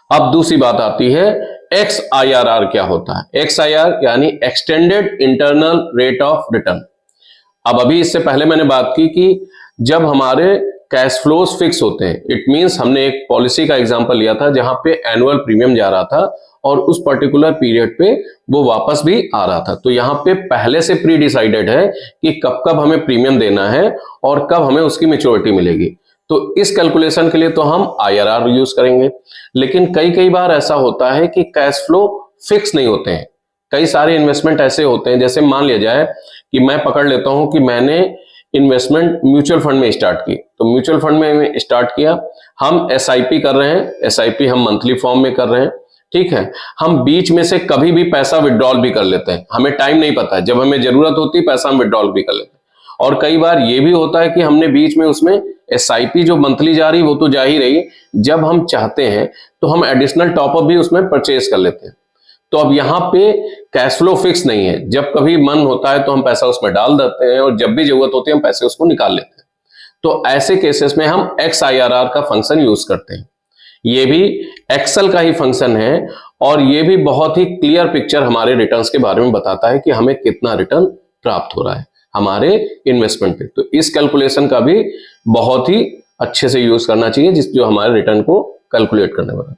अब दूसरी बात आती है XIRR क्या होता है। XIR यानी extended internal rate of return. अब अभी इससे पहले मैंने बात की कि जब हमारे कैश फ्लोज फिक्स होते हैं, इट मींस हमने एक पॉलिसी का एग्जांपल लिया था जहां पे एनुअल प्रीमियम जा रहा था और उस पर्टिकुलर पीरियड पे वो वापस भी आ रहा था। तो यहाँ पे पहले से प्री डिसाइडेड है कि कब कब हमें प्रीमियम देना है और कब हमें उसकी मैच्योरिटी मिलेगी। तो इस कैलकुलेशन के लिए तो हम IRR यूज करेंगे। लेकिन कई बार ऐसा होता है कि कैश फ्लो फिक्स नहीं होते हैं। कई सारे इन्वेस्टमेंट ऐसे होते हैं, जैसे मान लिया जाए कि मैं पकड़ लेता हूं कि मैंने इन्वेस्टमेंट म्यूचुअल फंड में स्टार्ट की। तो म्यूचुअल फंड में स्टार्ट किया, हम SIP कर रहे हैं, SIP हम मंथली फॉर्म में कर रहे हैं, ठीक है। हम बीच में से कभी भी पैसा विड्रॉल भी कर लेते हैं, हमें टाइम नहीं पता है, जब हमें जरूरत होती है पैसा हम विड्रॉल भी कर लेते हैं। और कई बार ये भी होता है कि हमने बीच में उसमें SIP जो मंथली जा रही वो तो जा ही रही, जब हम चाहते हैं तो हम एडिशनल टॉपअप भी उसमें परचेज कर लेते हैं। तो अब यहाँ पे कैश फ्लो फिक्स नहीं है, जब कभी मन होता है तो हम पैसा उसमें डाल देते हैं और जब भी जरूरत होती है हम पैसे उसको निकाल लेते हैं। तो ऐसे केसेस में हम XIRR का फंक्शन यूज करते हैं। ये भी एक्सेल का ही फंक्शन है और ये भी बहुत ही क्लियर पिक्चर हमारे रिटर्न्स के बारे में बताता है कि हमें कितना रिटर्न प्राप्त हो रहा है हमारे इन्वेस्टमेंट पे। तो इस कैलकुलेशन का भी बहुत ही अच्छे से यूज करना चाहिए जो हमारे रिटर्न को कैलकुलेट करने वाला।